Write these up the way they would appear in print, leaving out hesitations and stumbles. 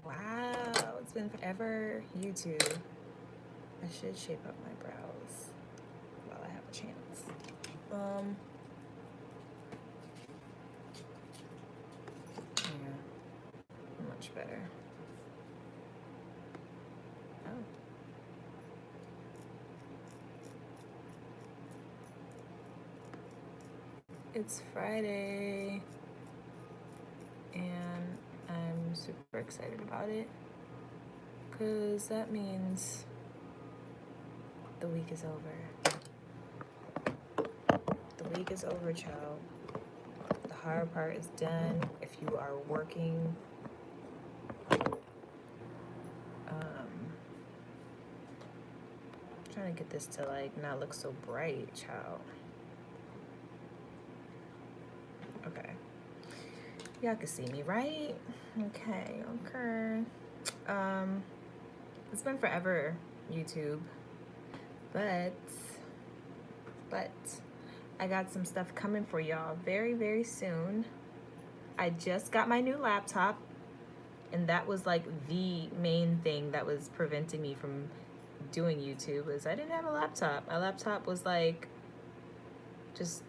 Wow, it's been forever. YouTube. I should shape up my brows while I have a chance. Yeah, much better. Oh. It's Friday, and I'm super excited about it because that means the week is over. The week is over, child. The hard part is done. If you are working, trying to get this to like not look so bright, child. Okay. Y'all can see me, right? Okay. It's been forever, YouTube. But I got some stuff coming for y'all very, very soon. I just got my new laptop, and that was like the main thing that was preventing me from doing YouTube is I didn't have a laptop. My laptop was like just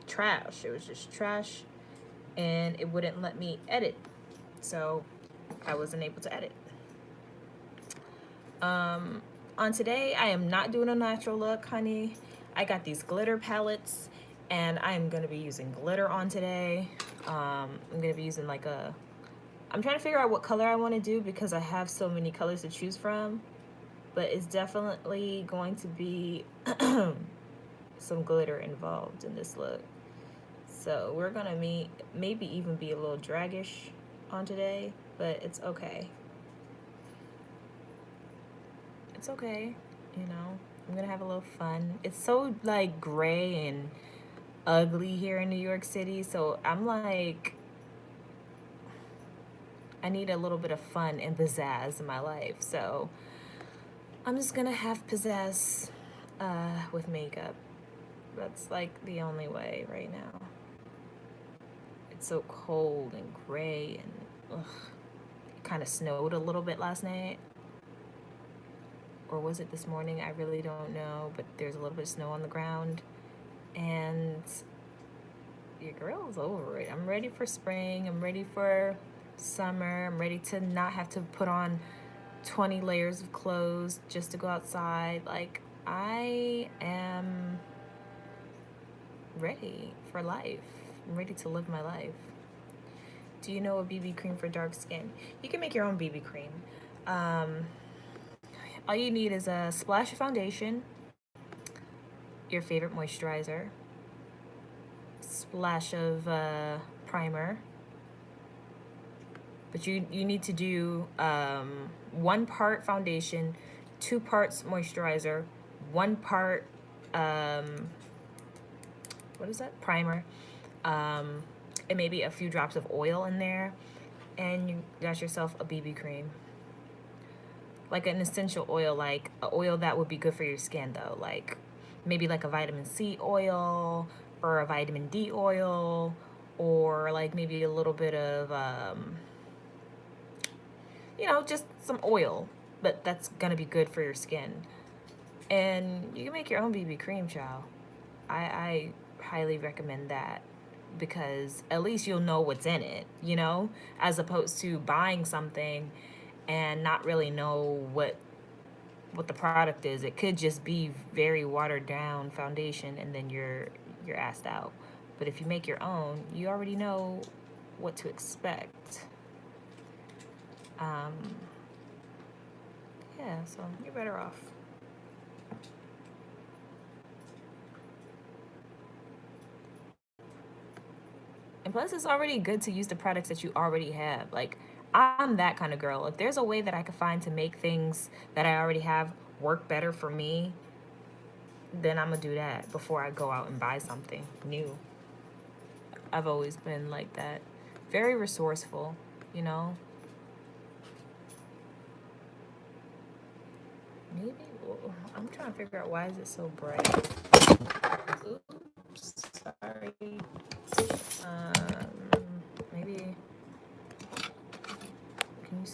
trash. It was just trash, and it wouldn't let me edit. So I wasn't able to edit. On today, I am not doing a natural look, honey. I got these glitter palettes, and I'm gonna be using glitter on today. I'm gonna be using like I'm trying to figure out what color I want to do because I have so many colors to choose from, but it's definitely going to be some glitter involved in this look. So we're gonna maybe even be a little draggish on today, but it's okay. It's okay, you know. I'm gonna have a little fun. It's so like gray and ugly here in New York City, so I'm like, I need a little bit of fun and pizzazz in my life. So I'm just gonna have pizzazz with makeup. That's like the only way right now. It's so cold and gray and it kind of snowed a little bit last night. Or was it this morning? I really don't know, but there's a little bit of snow on the ground. And your girl's over it. I'm ready for spring. I'm ready for summer. I'm ready to not have to put on 20 layers of clothes just to go outside. Like, I am ready for life. I'm ready to live my life. Do you know a BB cream for dark skin? You can make your own BB cream. All you need is a splash of foundation, your favorite moisturizer, splash of primer. But you need to do 1 part foundation, 2 parts moisturizer, 1 part what is that? Primer, and maybe a few drops of oil in there, and you got yourself a BB cream. Like an essential oil, like an oil that would be good for your skin though, like maybe like a vitamin C oil or a vitamin D oil, or like maybe a little bit of just some oil, but that's gonna be good for your skin. And you can make your own BB cream, child. I highly recommend that because at least you'll know what's in it, as opposed to buying something and not really know what the product is. It could just be very watered down foundation, and then you're assed out. But if you make your own, you already know what to expect. Yeah, so you're better off. And plus, it's already good to use the products that you already have. Like, I'm that kind of girl. If there's a way that I could find to make things that I already have work better for me, then I'm gonna do that before I go out and buy something new. I've always been like that. Very resourceful, you know? Maybe, I'm trying to figure out why is it so bright. Oops, sorry. Maybe, can you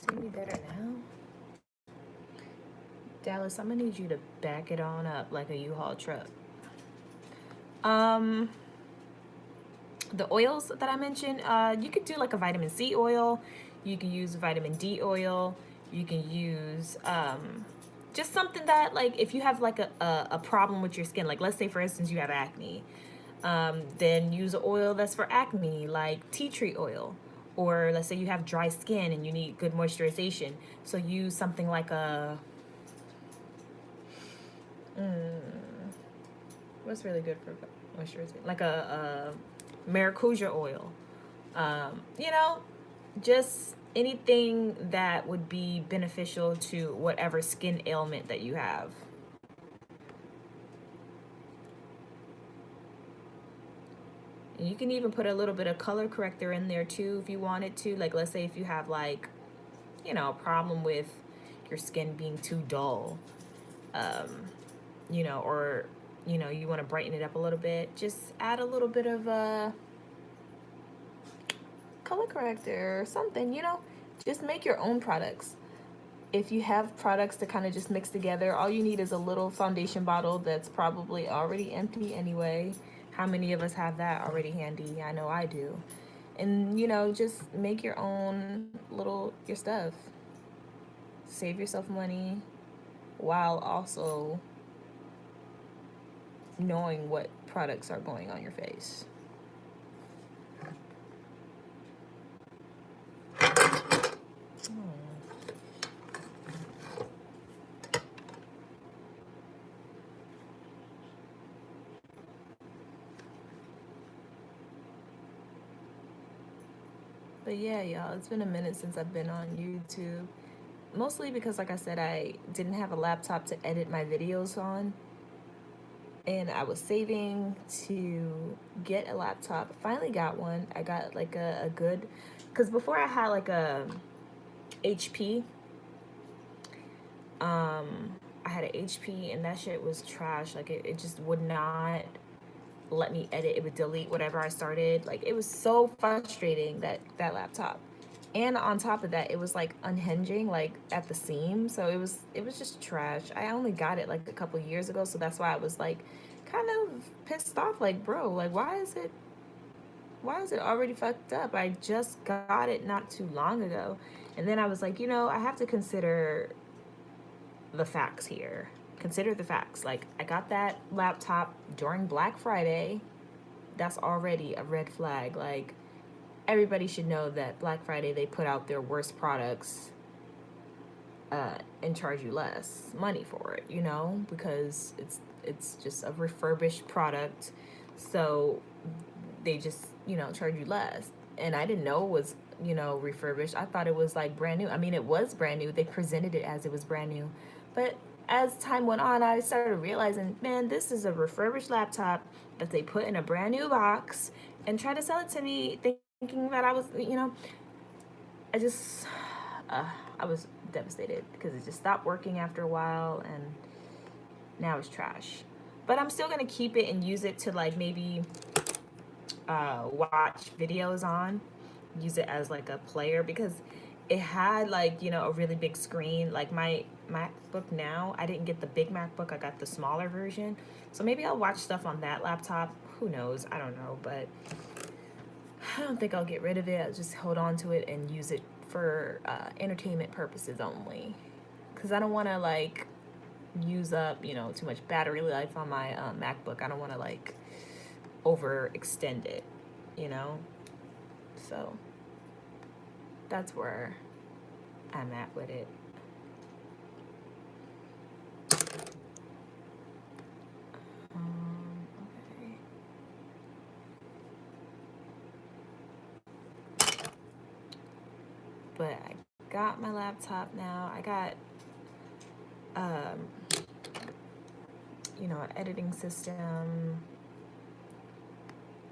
Dallas, I'm gonna need you to back it on up like a U-Haul truck. Um, the oils that I mentioned, you could do like a vitamin C oil. You can use vitamin D oil. You can use just something that, like, if you have like a problem with your skin, like let's say for instance you have acne, then use an oil that's for acne, like tea tree oil. Or let's say you have dry skin and you need good moisturization, so use something like a what's really good for moisturization, like a maracuja oil. You know, just anything that would be beneficial to whatever skin ailment that you have. And you can even put a little bit of color corrector in there too if you wanted to. Like let's say if you have like, you know, a problem with your skin being too dull, you know, or you know, you want to brighten it up a little bit, just add a little bit of color corrector or something, you know. Just make your own products. If you have products to kind of just mix together, all you need is a little foundation bottle that's probably already empty anyway. How many of us have that already handy? I know I do. And you know, just make your own your stuff. Save yourself money while also knowing what products are going on your face. But yeah, y'all, it's been a minute since I've been on YouTube. Mostly because, like I said, I didn't have a laptop to edit my videos on. And I was saving to get a laptop. Finally got one. I got like a good, because before I had like a HP. I had an HP and that shit was trash. Like it just would not let me edit. It would delete whatever I started. Like it was so frustrating, that laptop. And on top of that, it was like unhinging, like at the seam. So it was just trash. I only got it like a couple years ago, so that's why I was like kind of pissed off. Like, bro, like why is it already fucked up? I just got it not too long ago. And then I was like, you know, I have to consider the facts here. Consider the facts. Like, I got that laptop during Black Friday. That's already a red flag. Like, everybody should know that Black Friday they put out their worst products and charge you less money for it, you know, because it's just a refurbished product. So they just, you know, charge you less. And I didn't know it was, you know, refurbished. I thought it was like brand new. I mean, it was brand new. They presented it as it was brand new. But as time went on, I started realizing, man, this is a refurbished laptop that they put in a brand new box and tried to sell it to me thinking that I was, you know, I just, I was devastated because it just stopped working after a while and now it's trash. But I'm still going to keep it and use it to like maybe watch videos on, use it as like a player because it had like, you know, a really big screen. Like my MacBook now, I didn't get the big MacBook, I got the smaller version. So maybe I'll watch stuff on that laptop. Who knows? I don't know, but I don't think I'll get rid of it. I'll just hold on to it and use it for entertainment purposes only. Because I don't want to like use up, you know, too much battery life on my MacBook. I don't want to like overextend it, you know? So that's where I'm at with it. Okay. But I got my laptop now. I got, you know, an editing system.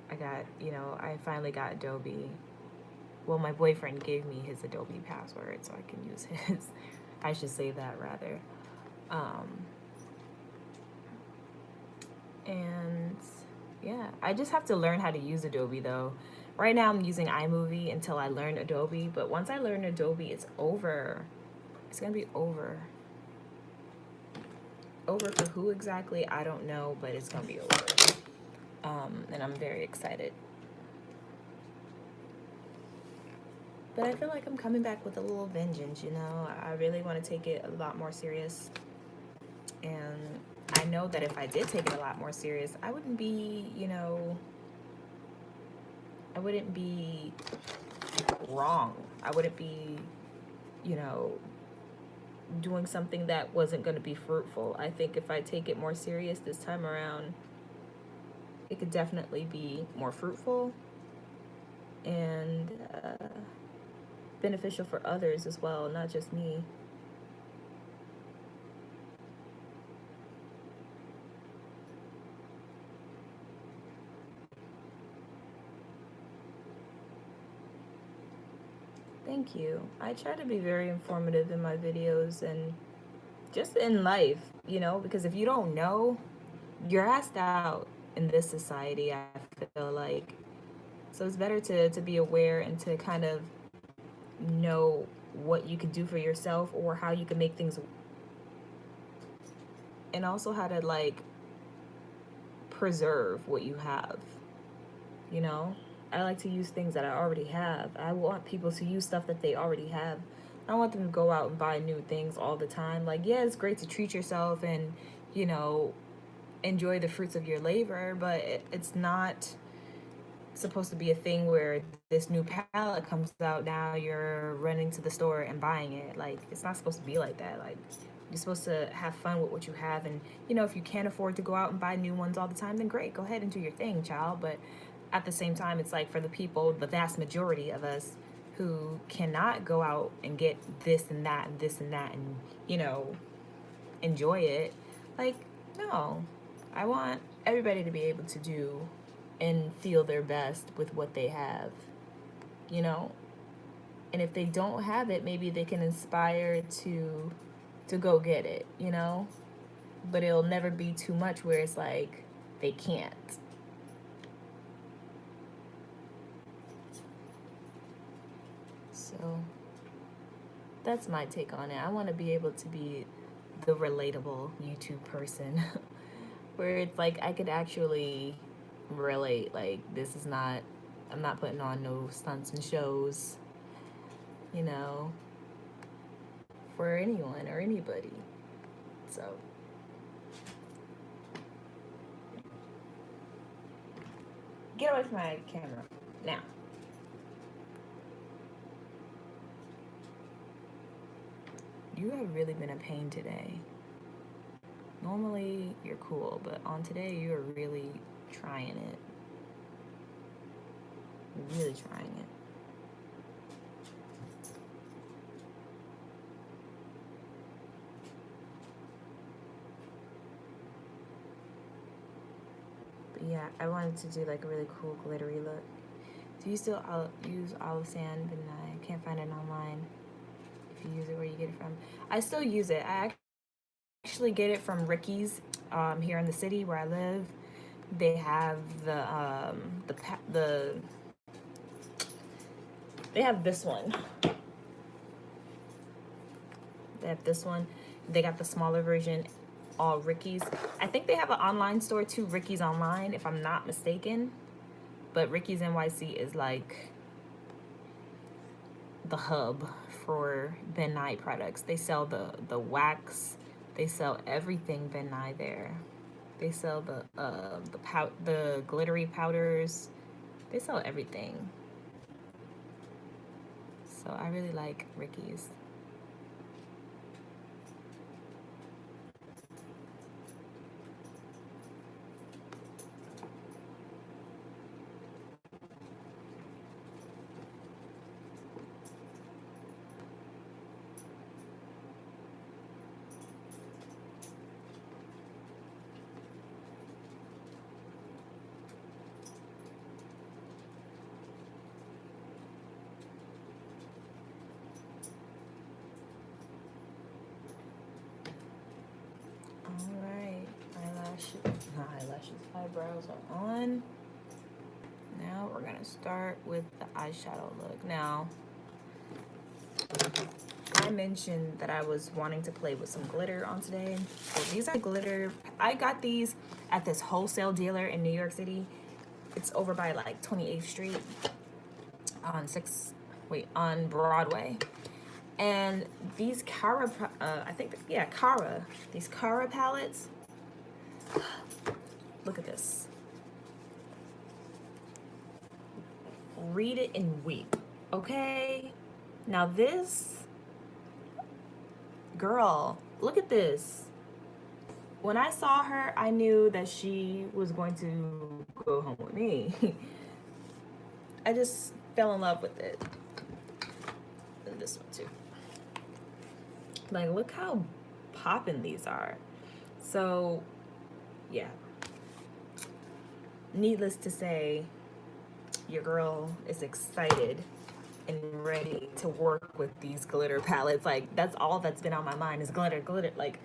I got, you know, I finally got Adobe. Well, my boyfriend gave me his Adobe password so I can use his. I should say that rather. And yeah, I just have to learn how to use Adobe though. Right now I'm using iMovie until I learn Adobe, but once I learn Adobe, it's over. It's gonna be over. Over for who exactly, I don't know, but it's gonna be over. And I'm very excited. But I feel like I'm coming back with a little vengeance, you know? I really want to take it a lot more serious. And I know that if I did take it a lot more serious, I wouldn't be, you know, I wouldn't be wrong. I wouldn't be, you know, doing something that wasn't going to be fruitful. I think if I take it more serious this time around, it could definitely be more fruitful and beneficial for others as well, not just me. Thank you. I try to be very informative in my videos and just in life, you know, because if you don't know, you're asked out in this society, I feel like. So it's better to be aware and to kind of know what you can do for yourself or how you can make things, and also how to like preserve what you have, you know? I like to use things that I already have. I want people to use stuff that they already have. I don't want them to go out and buy new things all the time. Like, yeah, it's great to treat yourself and, you know, enjoy the fruits of your labor, but it's not supposed to be a thing where this new palette comes out, now you're running to the store and buying it. Like, it's not supposed to be like that. Like, you're supposed to have fun with what you have, and you know, if you can't afford to go out and buy new ones all the time, then great, go ahead and do your thing, child. But at the same time, it's like for the people, the vast majority of us who cannot go out and get this and that and this and that and, you know, enjoy it, like, no. I want everybody to be able to do and feel their best with what they have, you know? And if they don't have it, maybe they can inspire to go get it, you know? But it'll never be too much where it's like they can't. So that's my take on it. I want to be able to be the relatable YouTube person where it's like I could actually relate. Like, this is not, I'm not putting on no stunts and shows, you know, for anyone or anybody. So get away from my camera now. You have really been a pain today. Normally you're cool, but on today you're really trying it. You're really trying it. But yeah, I wanted to do like a really cool glittery look. Do you still use olive sand? But I can't find it online. If you use it, where you get it from? I still use it. I actually get it from Ricky's here in the city where I live. They have the they have this one. They have this one. They got the smaller version, all Ricky's. I think they have an online store too, Ricky's Online, if I'm not mistaken. But Ricky's NYC is like the hub for Ben Nye products. They sell the wax. They sell everything Ben Nye there. They sell the glittery powders. They sell everything. So I really like Ricky's. Alright, eyebrows are on. Now we're gonna start with the eyeshadow look. Now, I mentioned that I was wanting to play with some glitter on today. So these are glitter. I got these at this wholesale dealer in New York City. It's over by like 28th Street on Broadway. And these Cara, Cara, these Cara palettes. Look at this. Read it and weep, okay? Now this, girl, look at this. When I saw her, I knew that she was going to go home with me. I just fell in love with it. And this one too. Like, look how poppin' these are. So, yeah. Needless to say, your girl is excited and ready to work with these glitter palettes. Like, that's all that's been on my mind is glitter, glitter. Like,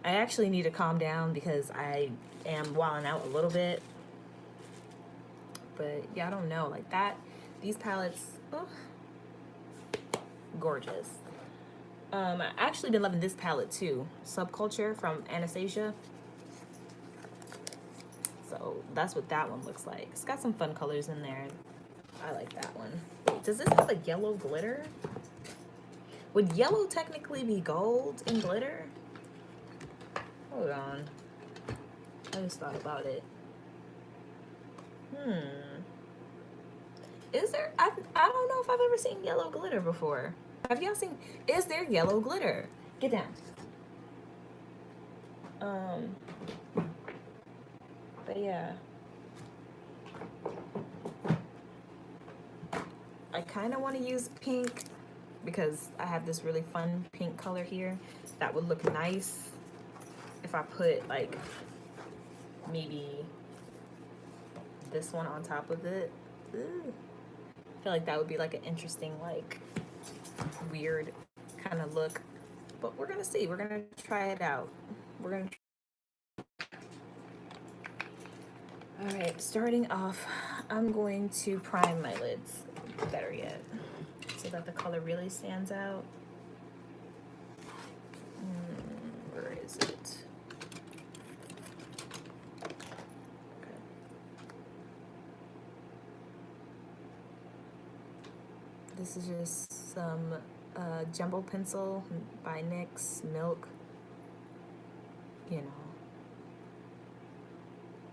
I actually need to calm down because I am wilding out a little bit. But yeah, I don't know. Like that, these palettes, oh, gorgeous. I actually been loving this palette too, Subculture from Anastasia. So that's what that one looks like. It's got some fun colors in there. I like that one. Wait, does this have a yellow glitter? Would yellow technically be gold in glitter? Hold on. I just thought about it. Is there? I don't know if I've ever seen yellow glitter before. Have y'all seen? Is there yellow glitter? Get down. But yeah. I kind of want to use pink because I have this really fun pink color here that would look nice if I put like maybe this one on top of it. Ooh. I feel like that would be like an interesting, like weird kind of look, but we're gonna see. We're gonna try it out. We're gonna. All right, starting off, I'm going to prime my lids. Better yet, so that the color really stands out. Where is it? Okay. This is just some jumbo pencil by NYX Milk. You know,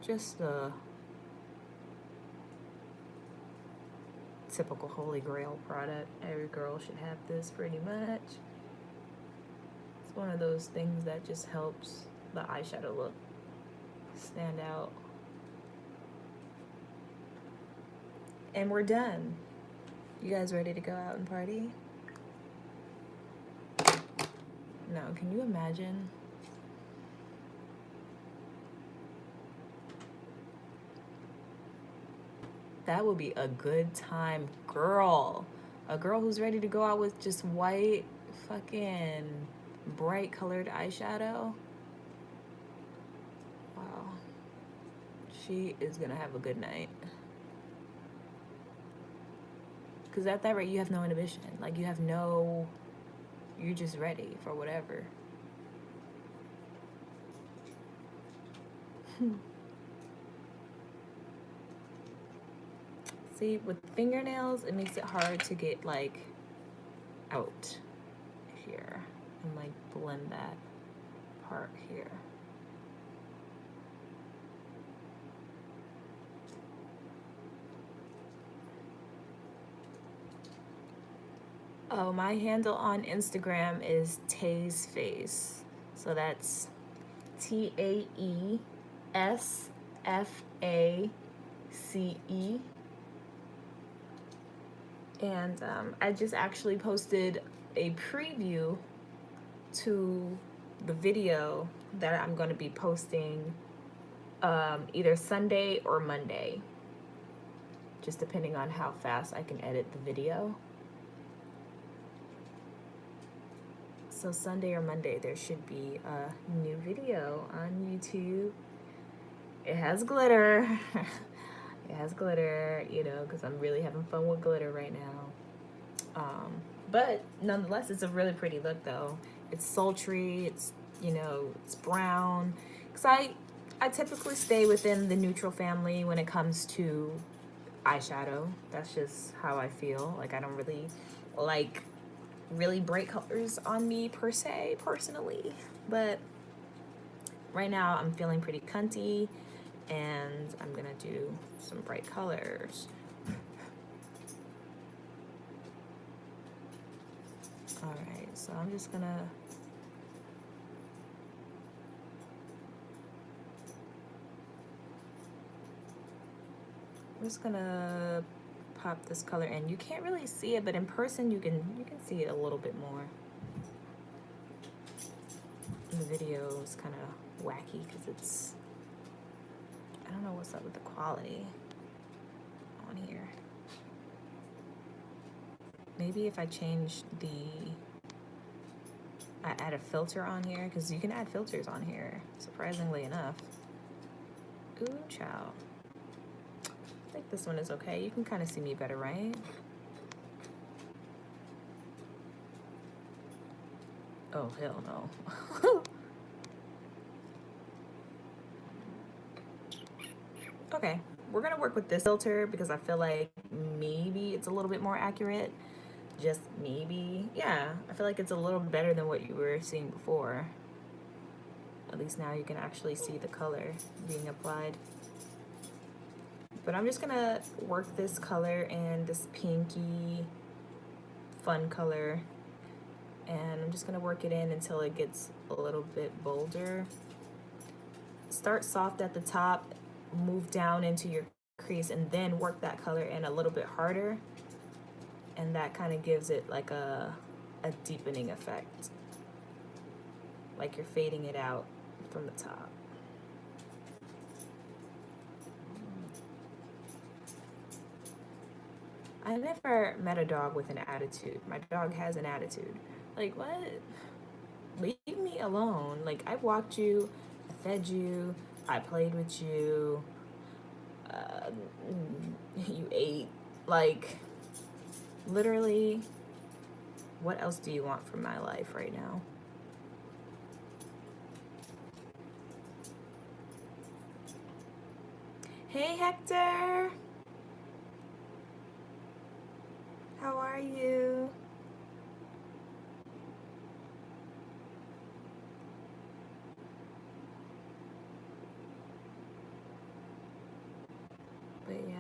just a typical Holy Grail product. Every girl should have this pretty much. It's one of those things that just helps the eyeshadow look stand out. And we're done. You guys ready to go out and party? No, can you imagine? That would be a good time, girl. A girl who's ready to go out with just white, fucking bright colored eyeshadow. Wow. She is gonna have a good night. Because at that rate, you have no inhibition. Like, you're just ready for whatever. See, with fingernails, it makes it hard to get, like, out here and, like, blend that part here. Oh, my handle on Instagram is Tae's Face. So that's TAESFACE. And I just actually posted a preview to the video that I'm going to be posting either Sunday or Monday, just depending on how fast I can edit the video. So Sunday or Monday, there should be a new video on YouTube. It has glitter. It has glitter, you know, because I'm really having fun with glitter right now. But nonetheless, it's a really pretty look though. It's sultry, it's, you know, it's brown. Because I typically stay within the neutral family when it comes to eyeshadow. That's just how I feel. Like, I don't really like really bright colors on me per se, personally. But right now I'm feeling pretty cunty, and I'm gonna do some bright colors. All right, so I'm just gonna pop this color in. You can't really see it, but in person you can see it a little bit more. The video is kind of wacky because it's, I don't know what's up with the quality on here. Maybe if I change I add a filter on here, because you can add filters on here, surprisingly enough. Ooh, child. I think this one is okay. You can kind of see me better, right? Oh, hell no. Okay, we're gonna work with this filter because I feel like maybe it's a little bit more accurate. Just maybe. Yeah, I feel like it's a little better than what you were seeing before. At least now you can actually see the color being applied. But I'm just gonna work this color in this pinky fun color, and I'm just gonna work it in until it gets a little bit bolder. Start soft at the top, move down into your crease, and then work that color in a little bit harder, and that kind of gives it like a deepening effect, like you're fading it out from the top. I never met a dog with an attitude. My dog has an attitude. Like, what? Leave me alone. Like, I walked you, I fed you, I played with you, uh, you ate. Like, literally, what else do you want from my life right now? Hey, Hector. How are you? But yeah.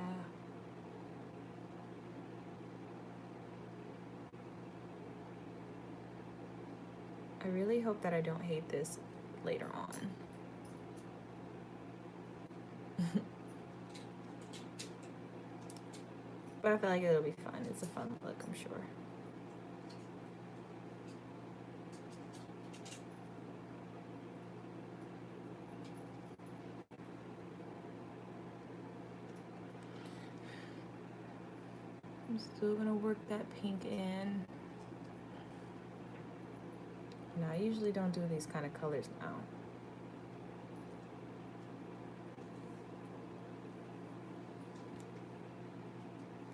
I really hope that I don't hate this later on. But I feel like it'll be fun. It's a fun look, I'm sure. I'm still gonna work that pink in. Now, I usually don't do these kind of colors now.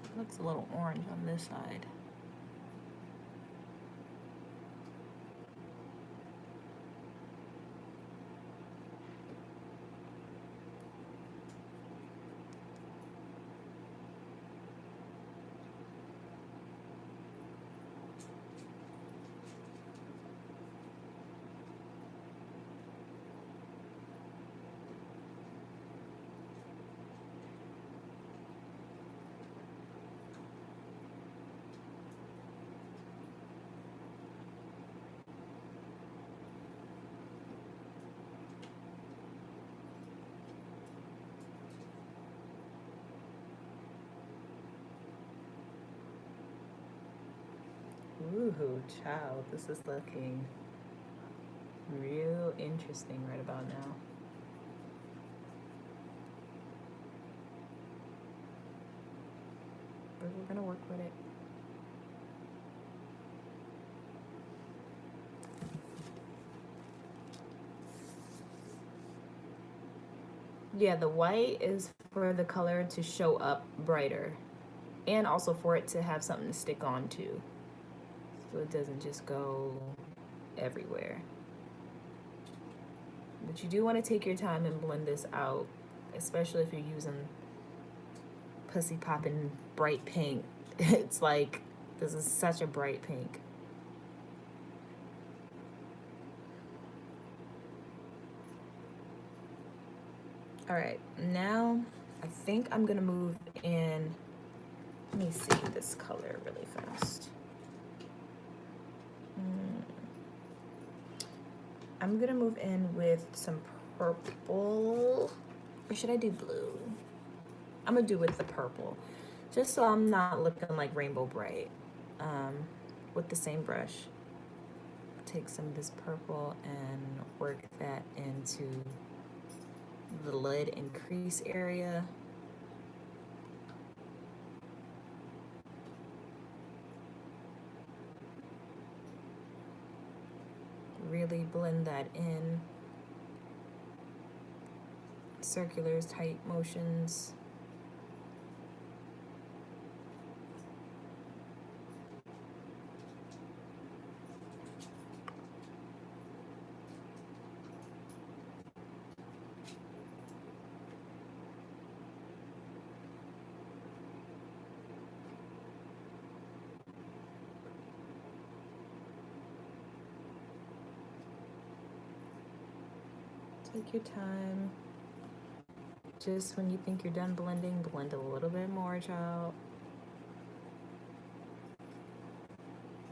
It looks a little orange on this side. Ooh, child, this is looking real interesting right about now. But we're gonna work with it. Yeah, the white is for the color to show up brighter, and also for it to have something to stick on to. so it doesn't just go everywhere. But you do want to take your time and blend this out, especially if you're using pussy popping bright pink. It's like, this is such a bright pink. All right, now I think I'm gonna move in. Let me see this color really fast. I'm gonna move in with some purple, or should I do blue? I'm gonna do with the purple, just so I'm not looking like Rainbow Bright. With the same brush, take some of this purple and work that into the lid and crease area. Really blend that in. Circular tight motions. Take your time. Just when you think you're done blending, blend a little bit more, child.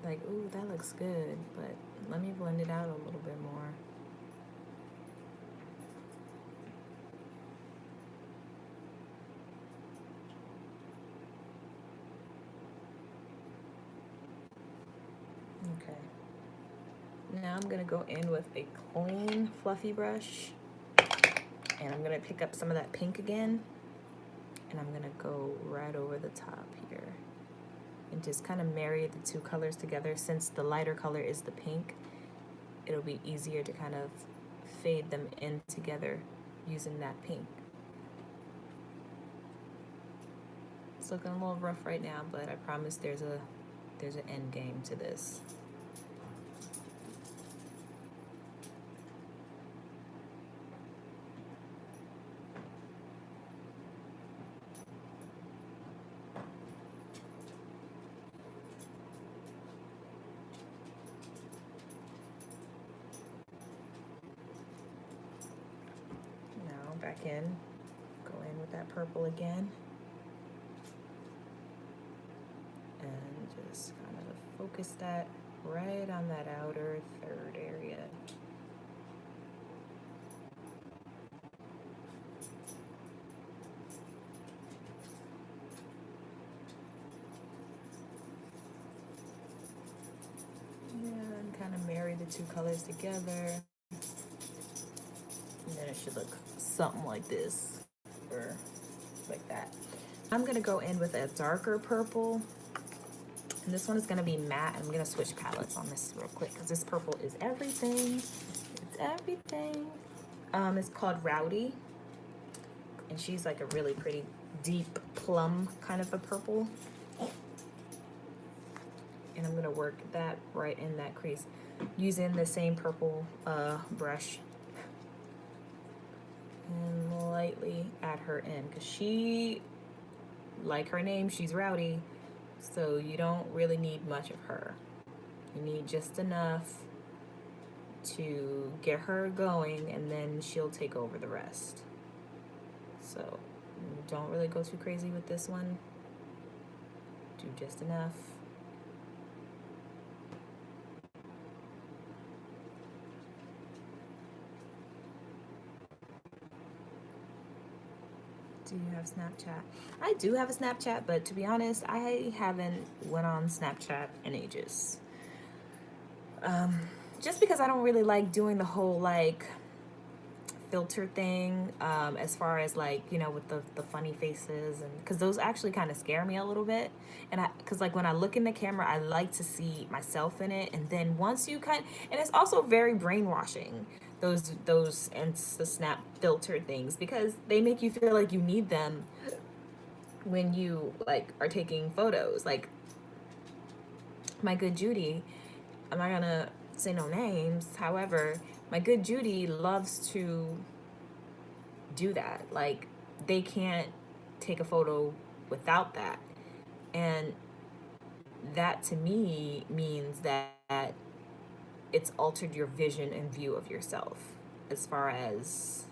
Like, ooh, that looks good, but let me blend it out a little bit more. Okay. Now I'm gonna go in with a clean, fluffy brush, and I'm gonna pick up some of that pink again, and I'm gonna go right over the top here and just kind of marry the two colors together. Since the lighter color is the pink, it'll be easier to kind of fade them in together using that pink. It's looking a little rough right now, but I promise there's an end game to this. Back in, go in with that purple again, and just kind of focus that right on that outer third area. And kind of marry the two colors together. And then it should look something like this, or like that. I'm gonna go in with a darker purple, and this one is gonna be matte. I'm gonna switch palettes on this real quick because this purple is everything. It's everything. It's called Rowdy, and she's like a really pretty deep plum kind of a purple. And I'm gonna work that right in that crease using the same purple brush, and lightly add her in, because she, like her name, she's rowdy, so you don't really need much of her. You need just enough to get her going, and then she'll take over the rest. So don't really go too crazy with this one. Do just enough. Do you have Snapchat? I do have a Snapchat, but to be honest, I haven't went on Snapchat in ages. Just because I don't really like doing the whole like filter thing, as far as like, you know, with the funny faces, and because those actually kind of scare me a little bit. And because like when I look in the camera, I like to see myself in it, and then once you and it's also very brainwashing, those and the snap filter things, because they make you feel like you need them when you like are taking photos. Like my good Judy, I'm not gonna say no names. However, my good Judy loves to do that. Like, they can't take a photo without that. And that to me means that it's altered your vision and view of yourself as far as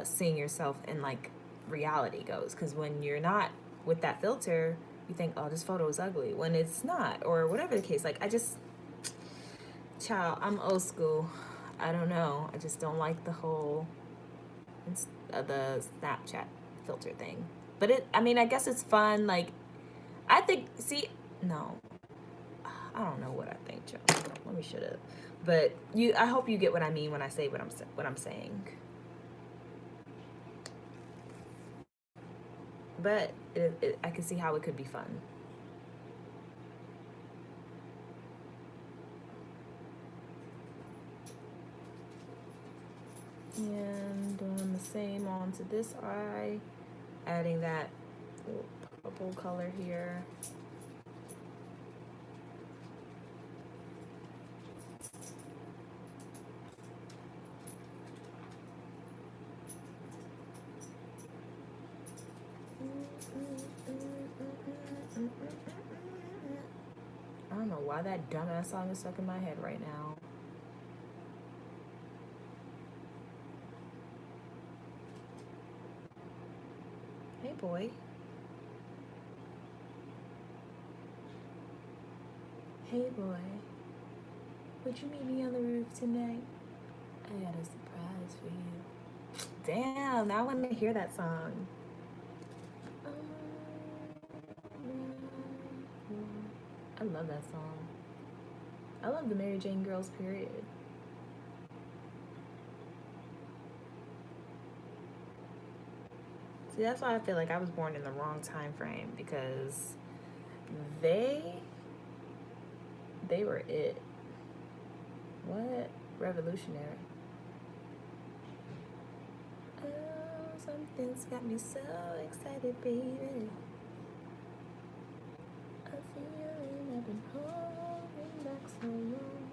seeing yourself in like reality goes. Because when you're not with that filter, you think, oh, this photo is ugly, when it's not, or whatever the case. Like, I just, child, I'm old school. I don't know. I just don't like the whole the Snapchat filter thing. But I mean, I guess it's fun. Like, I think, see, no, I don't know what I think, child. Let me shut up. But I hope you get what I mean when I say what I'm saying. But I can see how it could be fun. And doing the same onto this eye, adding that purple color here. I don't know why that dumbass song is stuck in my head right now. Hey, boy. Hey, boy. Would you meet me on the roof tonight? I got a surprise for you. Damn, now I want to hear that song. I love that song. I love the Mary Jane Girls, period. See, that's why I feel like I was born in the wrong time frame, because they were it. What? Revolutionary. Oh, something's got me so excited, baby. A feeling I've been holding back so long.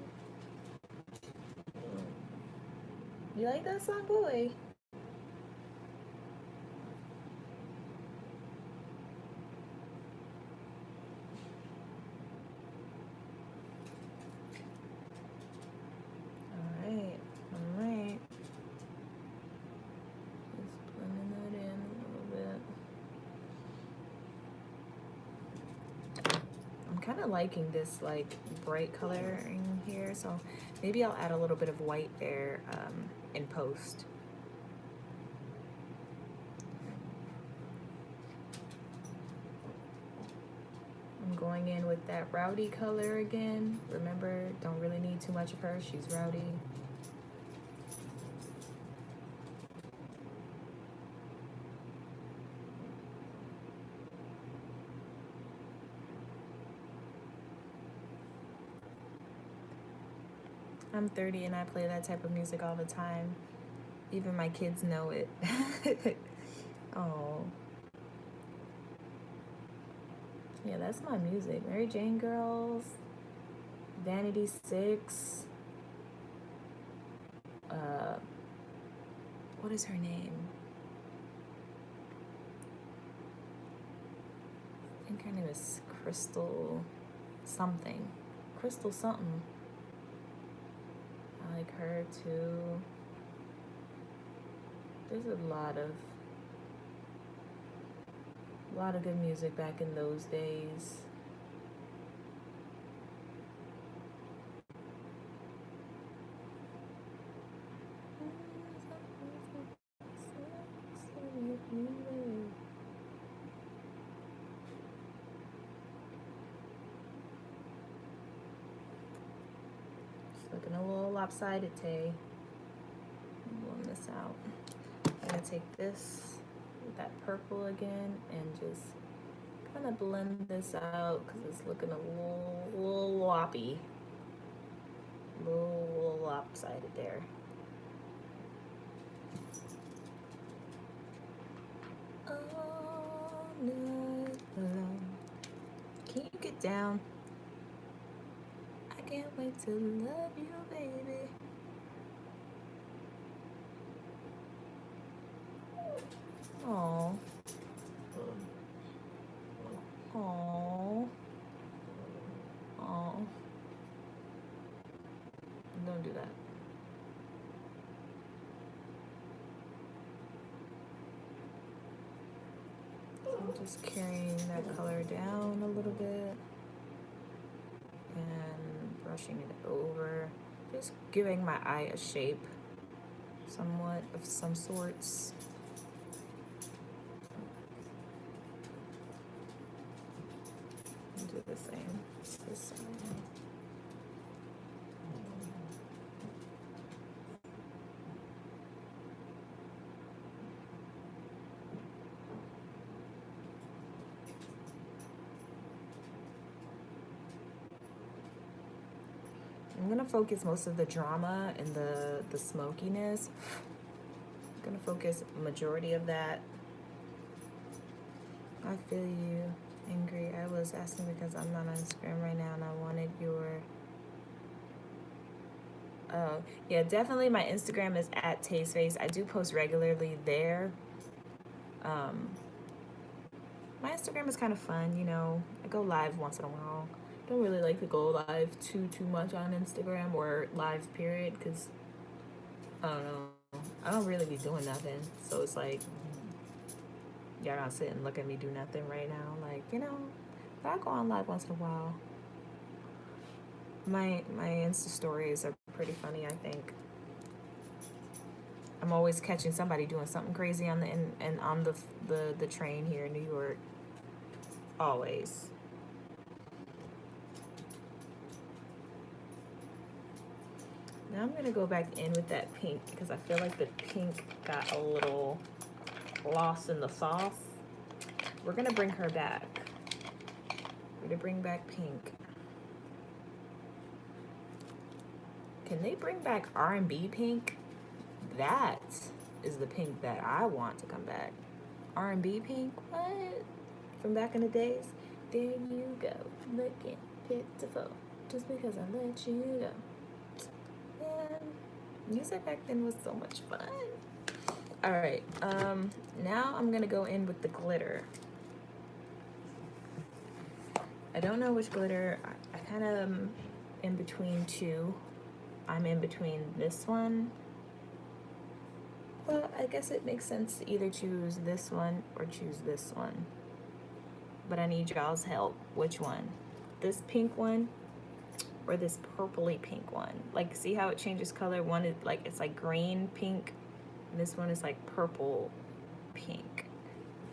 You like that song, boy? Alright. Just blending that in a little bit. I'm kind of liking this like bright color in here, so maybe I'll add a little bit of white there in post. I'm going in with that Rowdy color again. Remember, don't really need too much of her. She's rowdy. I'm 30 and I play that type of music all the time. Even my kids know it. Oh. Yeah, that's my music. Mary Jane Girls, Vanity 6. What is her name? I think her name is Crystal something. Crystal something. I like her too. There's a lot of good music back in those days. It's looking a little lopsided, Tay. Blend this out. I'm gonna take this with that purple again and just kind of blend this out because it's looking a little loppy, a little lopsided there. All night long. Can you get down? Can't wait to love you, baby. Oh. Oh. Oh. Don't do that. So I'm just carrying that color down a little bit and brushing it over. Just giving my eye a shape, somewhat of some sorts. And do the same this side. I'm gonna focus most of the drama and the smokiness. I'm gonna focus majority of that. I feel you, Angry. I was asking because I'm not on Instagram right now and I wanted your... Oh, yeah, definitely my Instagram is at Tasteface. I do post regularly there. My Instagram is kind of fun, you know. I go live once in a while. Don't really like to go live too much on Instagram or live period because I don't know. I don't really be doing nothing. So it's like y'all not sit and look at me do nothing right now. Like, you know, but I go on live once in a while. My Insta stories are pretty funny, I think. I'm always catching somebody doing something crazy on the train here in New York. Always. Now I'm gonna go back in with that pink because I feel like the pink got a little lost in the sauce. We're gonna bring her back. We're gonna bring back pink. Can they bring back R&B pink? That is the pink that I want to come back. R&B pink? What? From back in the days? There you go, looking pitiful, just because I let you go. Man, music back then was so much fun. All right, now I'm gonna go in with the glitter. I don't know which glitter. I kind of am in between two. I'm in between this one. Well, I guess it makes sense to either choose this one or choose this one. But I need y'all's help. Which one? This pink one or this purpley pink one? Like, see how it changes color? One is like, it's like green pink. And this one is like purple pink.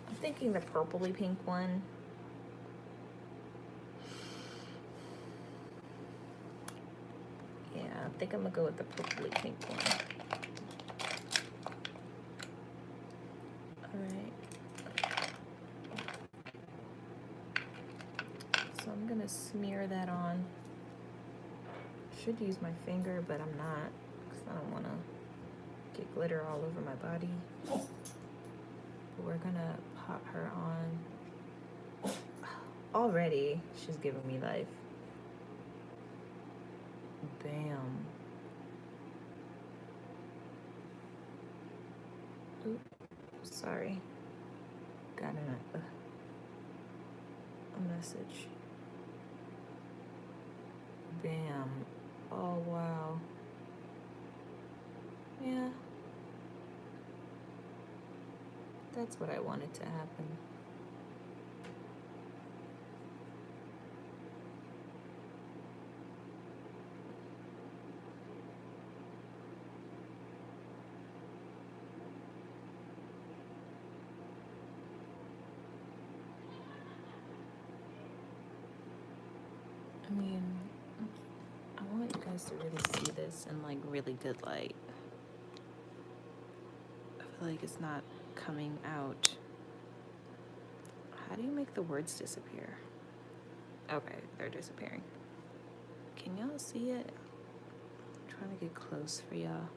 I'm thinking the purpley pink one. Yeah, I think I'm gonna go with the purpley pink one. So I'm gonna smear that on. Should use my finger, but I'm not because I don't want to get glitter all over my body. But we're gonna pop her on. Already, she's giving me life. Bam. Oop, sorry. Got a message. Bam. Oh, wow. Yeah. That's what I wanted to happen. I mean, I want you guys to really see this in like really good light. I feel like it's not coming out. How do you make the words disappear? Okay, they're disappearing. Can y'all see it? I'm trying to get close for y'all.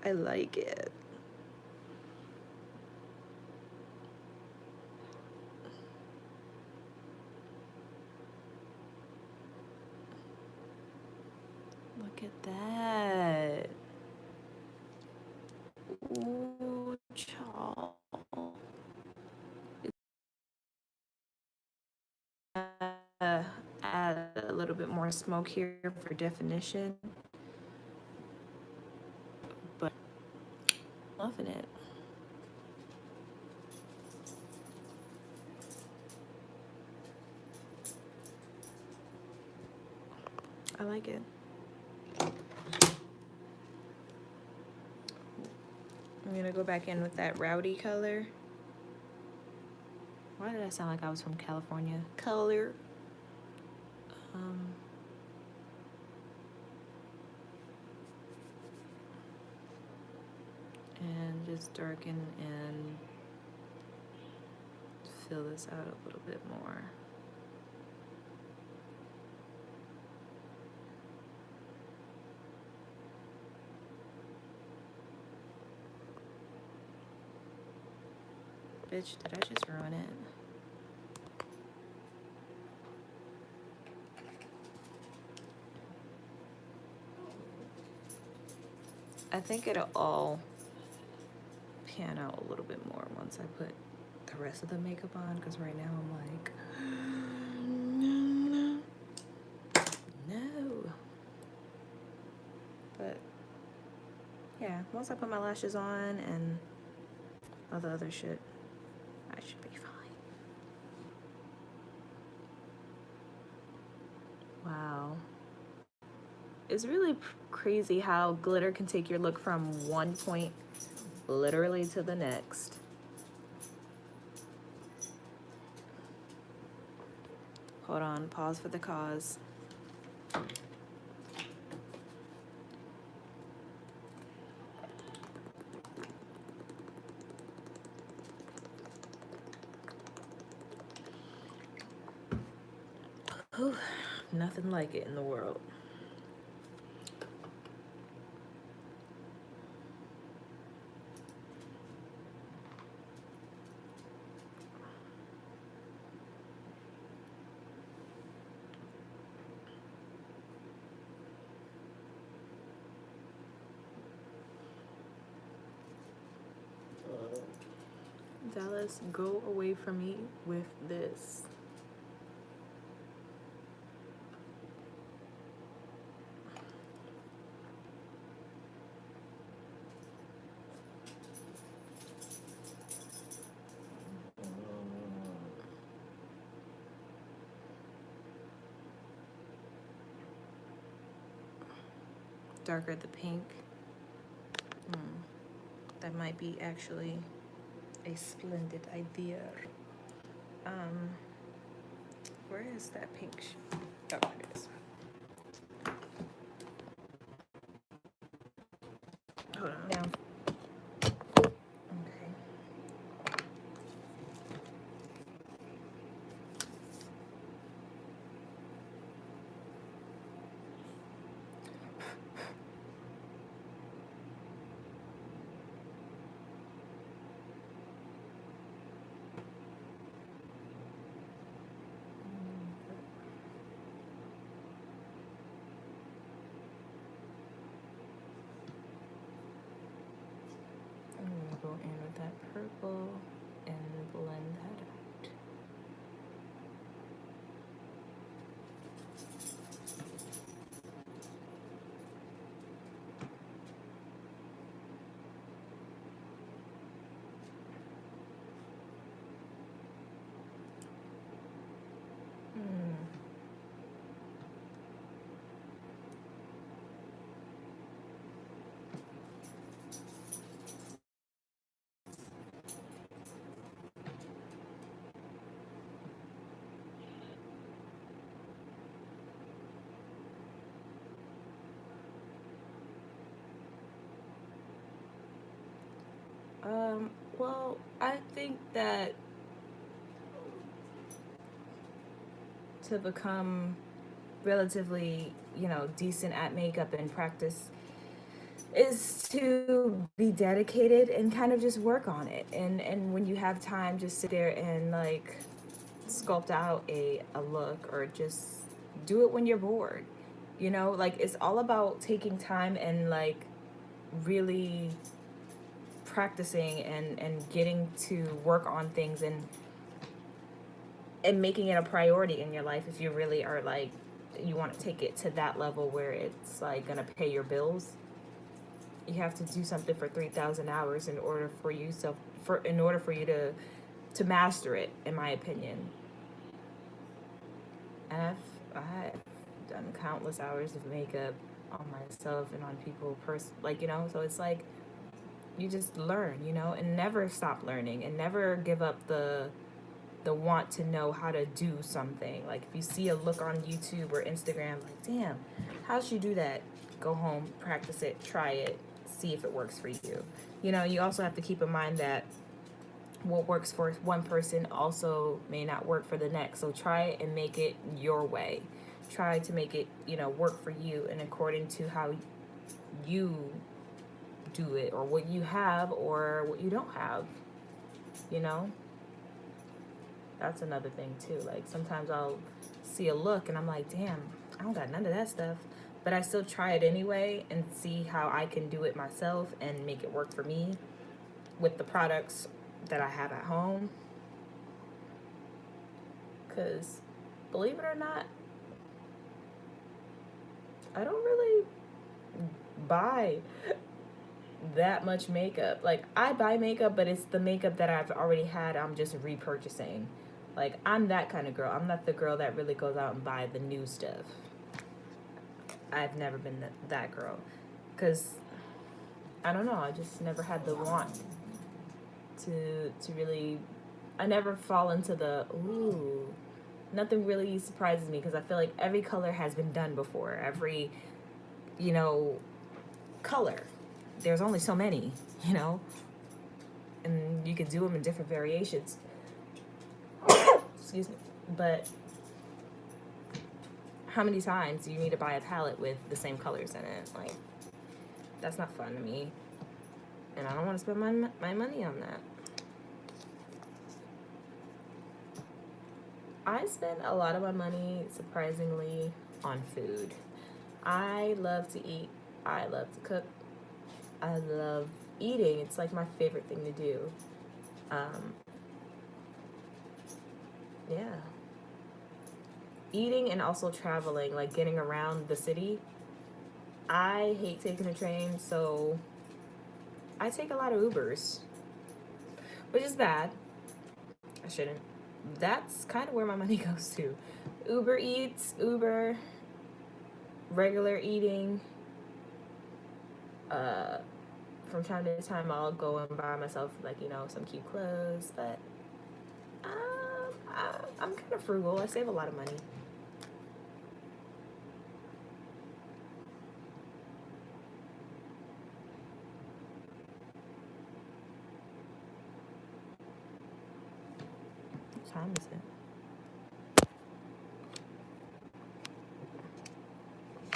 I like it. Look at that. Ooh, child. Add a little bit more smoke here for definition, but loving it. I like it. I'm gonna go back in with that rowdy color. Why did I sound like I was from California? Color. And just darken and fill this out a little bit more. Bitch, did I just ruin it? I think it'll all pan out a little bit more once I put the rest of the makeup on, because right now I'm like, no. But yeah, once I put my lashes on and all the other shit, I should be fine. Wow. It's really crazy how glitter can take your look from one point literally to the next. Hold on, pause for the cause. Whew, nothing like it in the world. Dallas, go away from me with this. Darker the pink. That might be actually a splendid idea. Where is that pink? Oh, it is. Hold on. Now. Okay. I'm gonna go in with that purple and blend that out. Well, I think that to become relatively, decent at makeup and practice is to be dedicated and kind of just work on it. And when you have time, just sit there and like sculpt out a look, or just do it when you're bored. You know, like it's all about taking time and like really practicing and getting to work on things and making it a priority in your life if you really are like you want to take it to that level where it's like gonna pay your bills. You have to do something for 3,000 hours in order for you to master it, in my opinion. And I've done countless hours of makeup on myself and on people like, you know, so it's like you just learn, you know, and never stop learning and never give up the want to know how to do something. Like if you see a look on YouTube or Instagram, like, damn, how'd she do that? Go home, practice it, try it, see if it works for you. You know, you also have to keep in mind that what works for one person also may not work for the next. So try it and make it your way. Try to make it, you know, work for you and according to how you do it, or what you have or what you don't have, you know? That's another thing too. Like sometimes I'll see a look and I'm like, damn, I don't got none of that stuff. But I still try it anyway and see how I can do it myself and make it work for me with the products that I have at home. Because believe it or not, I don't really buy that much makeup. Like I buy makeup, but it's the makeup that I've already had, I'm just repurchasing. Like I'm that kind of girl. I'm not the girl that really goes out and buy the new stuff. I've never been that girl, because I don't know, I just never had the want to really. I never fall into the ooh. Nothing really surprises me because I feel like every color has been done before. Every, you know, color. There's only so many, you know, and you could do them in different variations. Excuse me. But how many times do you need to buy a palette with the same colors in it? Like, that's not fun to me. And I don't want to spend my money on that. I spend a lot of my money, surprisingly, on food. I love to eat. I love to cook. I love eating. It's like my favorite thing to do. Yeah. Eating and also traveling, like getting around the city. I hate taking a train, so I take a lot of Ubers, which is bad. I shouldn't. That's kind of where my money goes to. Uber Eats, Uber, regular eating. From time to time, I'll go and buy myself, like, you know, some cute clothes, but I'm kind of frugal. I save a lot of money. What time is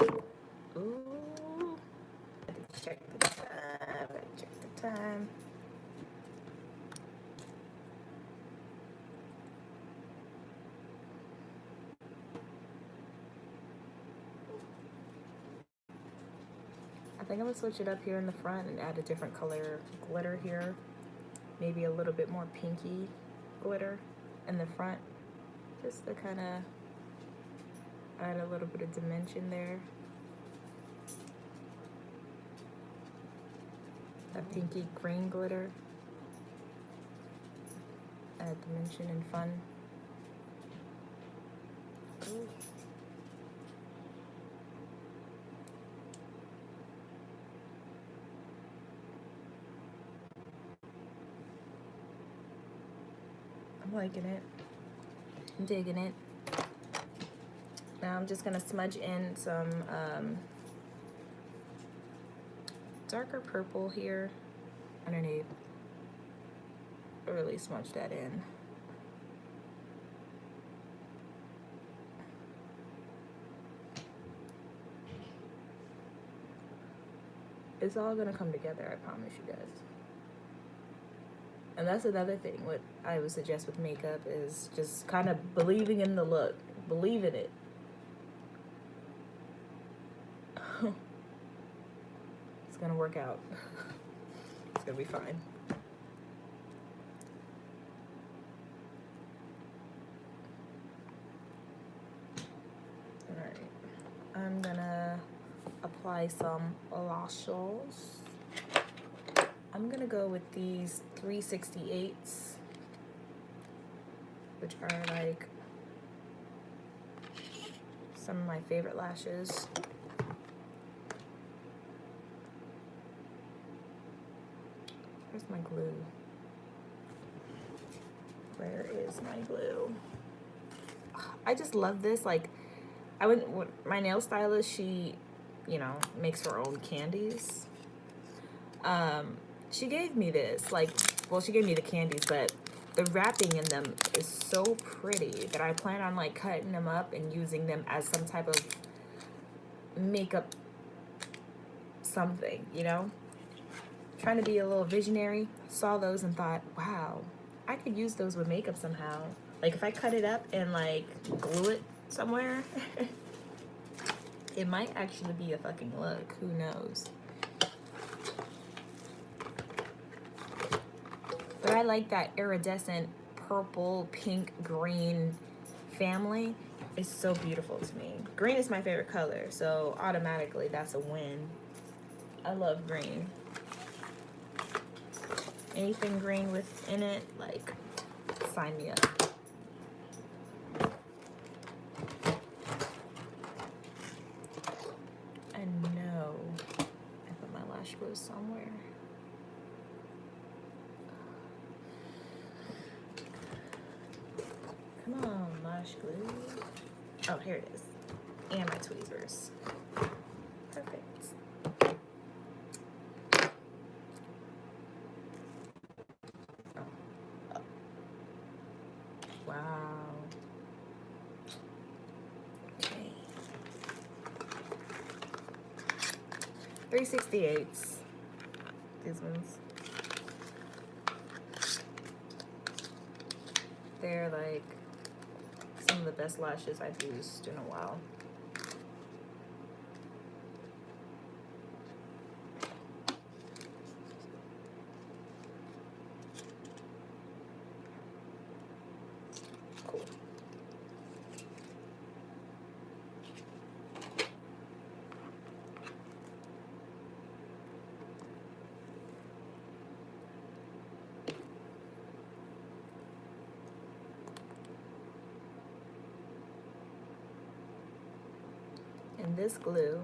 it? Ooh. I have to check the time. I think I'm gonna switch it up here in the front and add a different color glitter here. Maybe a little bit more pinky glitter in the front, just to kind of add a little bit of dimension there. That pinky green glitter, add dimension and fun. Ooh. I'm liking it. I'm digging it. Now I'm just gonna smudge in some darker purple here underneath. Really smudge that in. It's all gonna come together, I promise you guys. And that's another thing. What I would suggest with makeup is just kind of believing in the look. Believe in it. It's gonna work out. It's gonna be fine. Alright. I'm gonna apply some lashes. I'm gonna go with these 368s, which are like some of my favorite lashes. Where's my glue? Where is my glue? I just love this. Like, I wouldn't, my nail stylist, she, you know, makes her own candies. She gave me this, like, well, she gave me the candies, but the wrapping in them is so pretty that I plan on, like, cutting them up and using them as some type of makeup something, you know? Trying to be a little visionary. Saw those and thought, wow, I could use those with makeup somehow. Like, if I cut it up and, like, glue it somewhere, it might actually be a fucking look. Who knows? But I like that iridescent purple, pink, green family. It's so beautiful to me. Green is my favorite color, so automatically that's a win. I love green. Anything green within it, like, sign me up. I know I put my lash glue somewhere. Come on, lash glue. Oh, here it is. And my tweezers. Perfect. Oh. Wow. Okay. 368s. These ones. They're like some of the best lashes I've used in a while. Cool. And this glue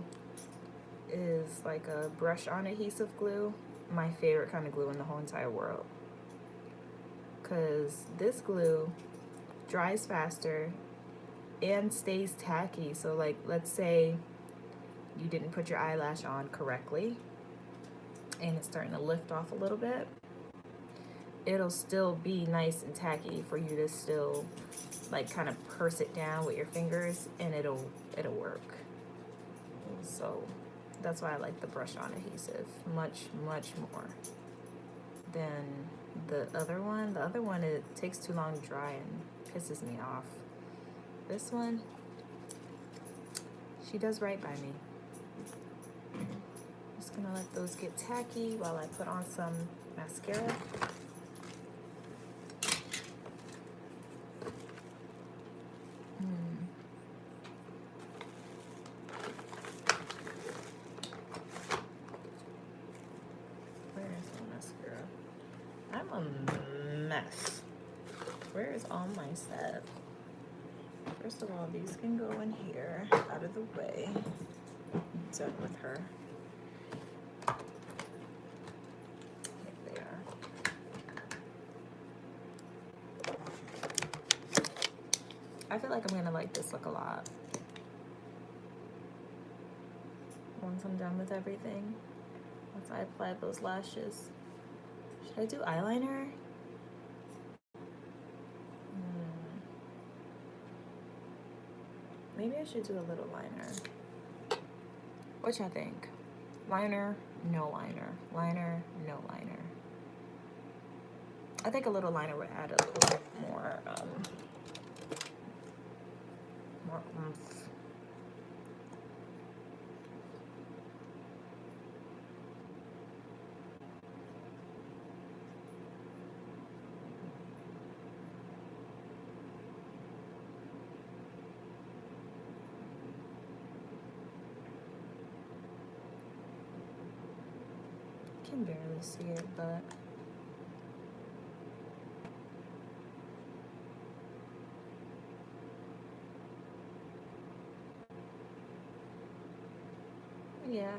is like a brush-on adhesive glue. My favorite kind of glue in the whole entire world. Because this glue dries faster and stays tacky. So, like, let's say you didn't put your eyelash on correctly and it's starting to lift off a little bit. It'll still be nice and tacky for you to still, like, kind of purse it down with your fingers, and it'll work. So that's why I like the brush-on adhesive much more than the other one. The other one, it takes too long to dry and pisses me off. This one, she does right by me. Just gonna let those get tacky while I put on some mascara. Mess. Where is all my stuff? First of all, these can go in here, out of the way. I'm done with her. Here they are. I feel like I'm gonna like this look a lot. Once I'm done with everything, once I apply those lashes. Should I do eyeliner? Maybe I should do a little liner. What y'all think? Liner, no liner. Liner, no liner. I think a little liner would add a little bit more oomph. Can barely see it, but yeah.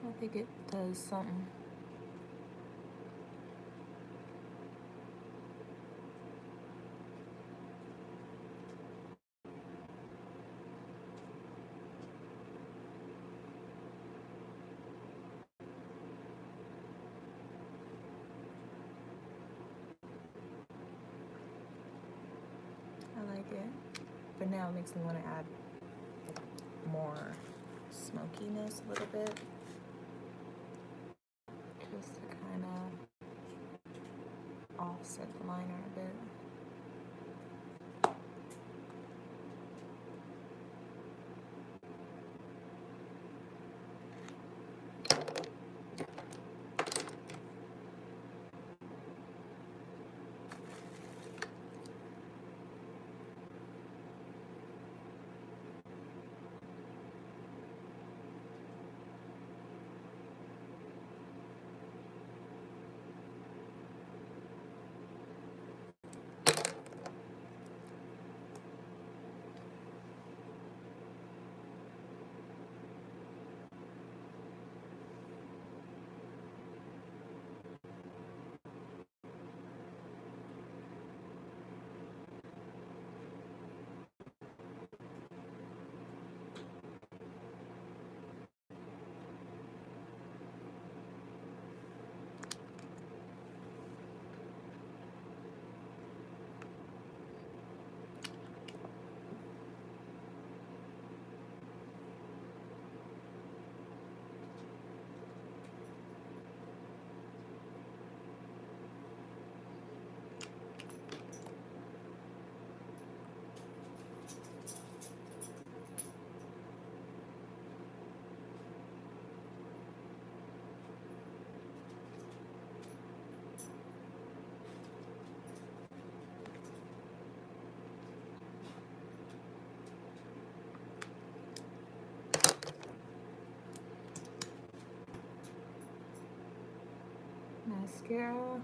I think it does something. I like it. But now it makes me want to add more smokiness a little bit. Just to kind of offset the liner a bit. Mascara.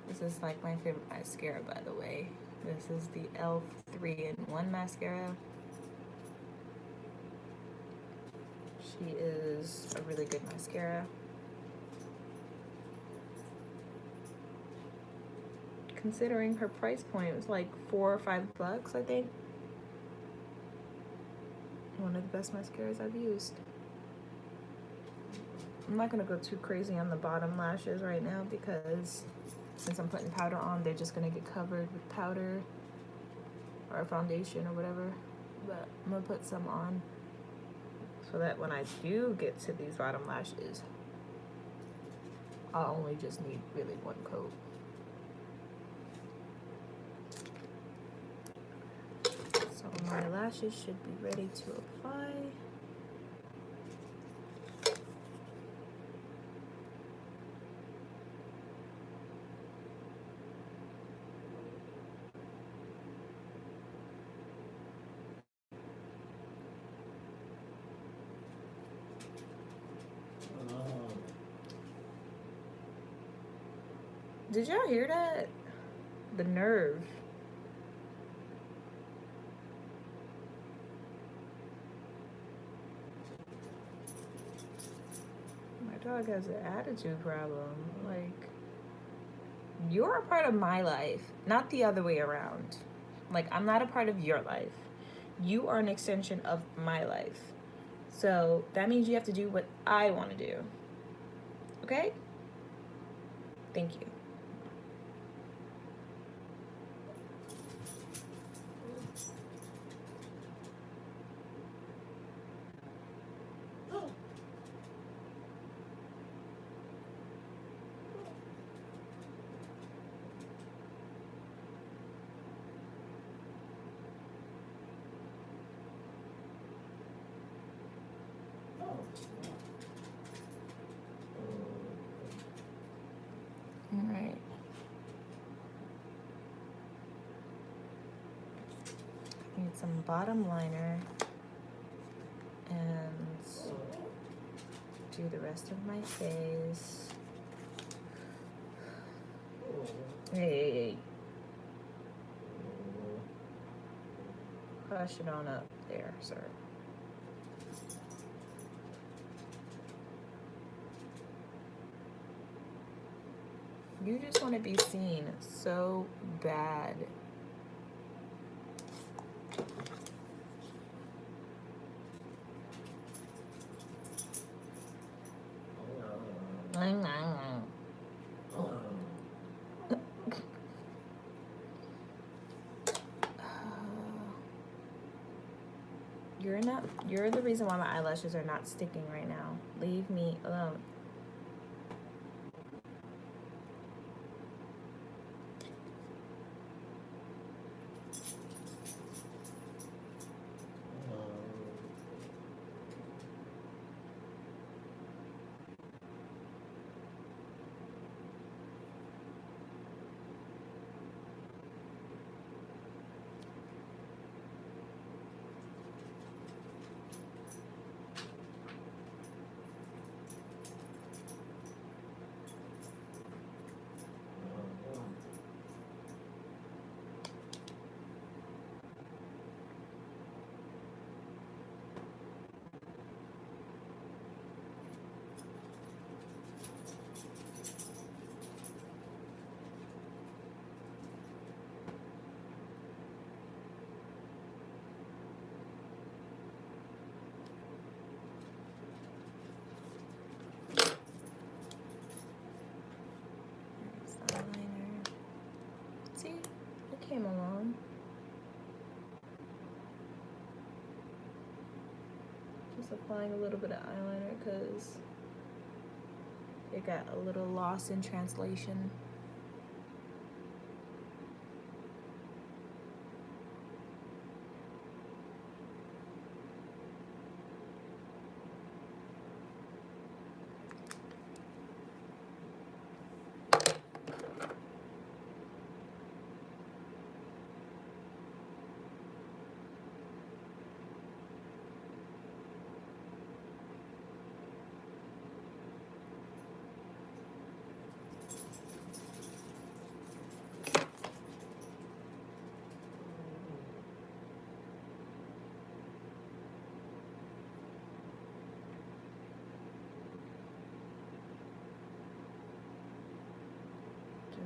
This is like my favorite mascara, by the way. This is the e.l.f. 3-in-1 mascara. She is a really good mascara. Considering her price point was like $4 or $5, I think. One of the best mascaras I've used. I'm not gonna go too crazy on the bottom lashes right now because since I'm putting powder on, they're just gonna get covered with powder or foundation or whatever. But I'm gonna put some on so that when I do get to these bottom lashes, I'll only just need really one coat. So my lashes should be ready to apply. Did y'all hear that? The nerve. My dog has an attitude problem. Like, you're a part of my life, not the other way around. Like, I'm not a part of your life. You are an extension of my life. So that means you have to do what I want to do. Okay? Thank you. All right. Need some bottom liner and do the rest of my face. Hey. Hush it on up there, sir. You just want to be seen so bad. You're the reason why my eyelashes are not sticking right now. Leave me alone. See, it came along. Just applying a little bit of eyeliner because it got a little lost in translation.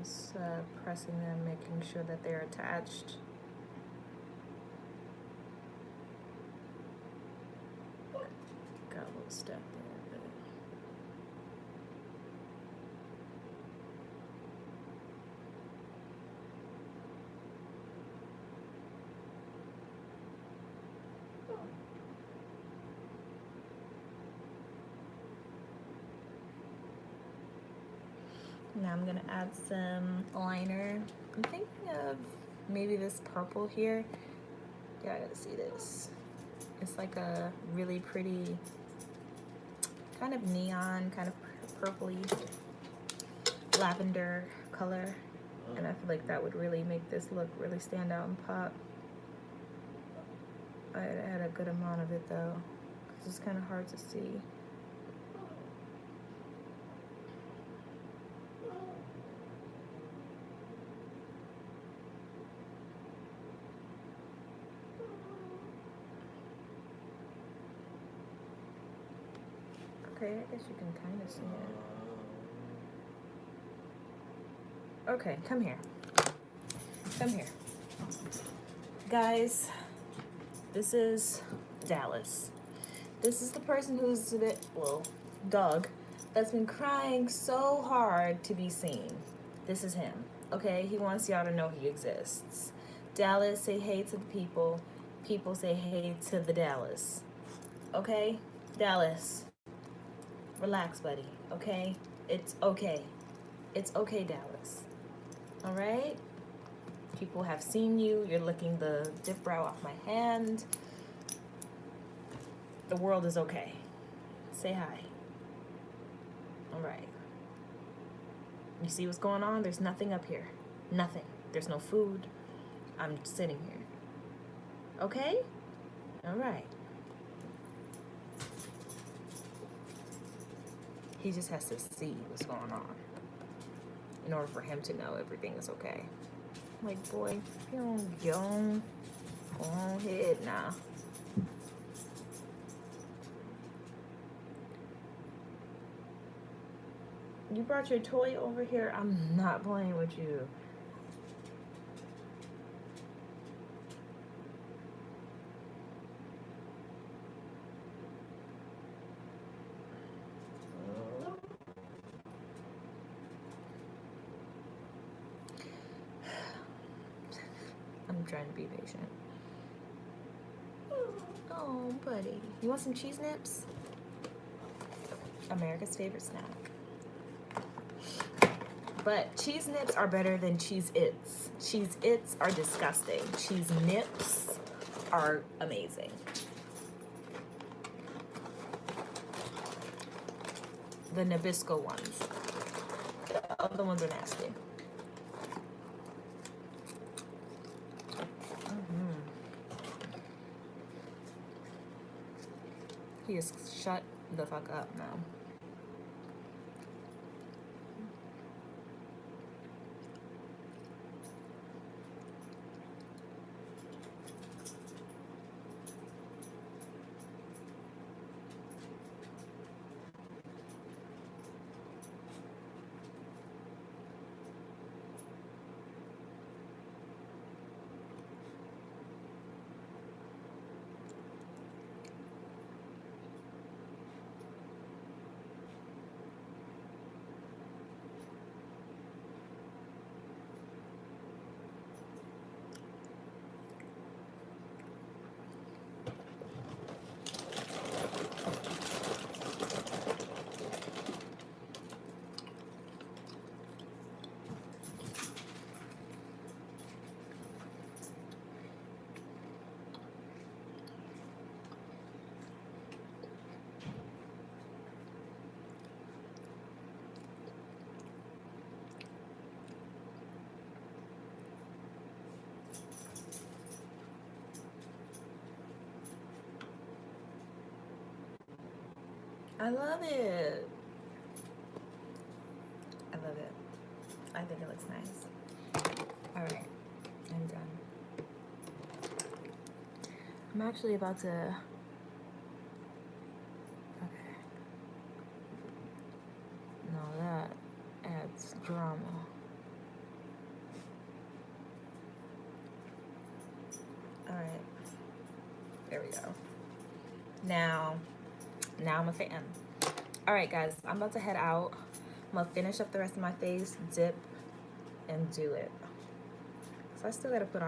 Just pressing them, making sure that they're attached. Got a little stuck there, but now I'm gonna add some liner. I'm thinking of maybe this purple here. Yeah, I gotta see this. It's like a really pretty kind of neon, kind of purpley lavender color. And I feel like that would really make this look really stand out and pop. I had a good amount of it though, because it's kind of hard to see. Okay, I guess you can kind of see it. Okay, come here. Come here. Guys, This is Dallas. This is the person who's a bit, well, dog, that's been crying so hard to be seen. This is him, okay? He wants y'all to know he exists. Dallas, say hey to the people. People say hey to the Dallas. Okay? Dallas, relax, buddy, okay? It's okay. It's okay, Dallas. All right? People have seen you. You're licking the dip brow off my hand. The world is okay. Say hi. All right. You see what's going on? There's nothing up here. Nothing. There's no food. I'm sitting here. Okay? All right. He just has to see what's going on in order for him to know everything is okay. Like, boy, you don't go ahead now. You brought your toy over here. I'm not playing with you. I'm trying to be patient. Oh, buddy. You want some cheese nips? America's favorite snack. But cheese nips are better than Cheez-Its. Cheez-Its are disgusting. Cheese nips are amazing. The Nabisco ones. The other ones are nasty. He is shut the fuck up now. I love it. I love it. I think it looks nice. All right, I'm done. I'm actually about to, okay. No, that adds drama. All right, there we go. Now I'm a fan. All right, guys, I'm about to head out. I'm gonna finish up the rest of my face, dip, and do it. So I still gotta put on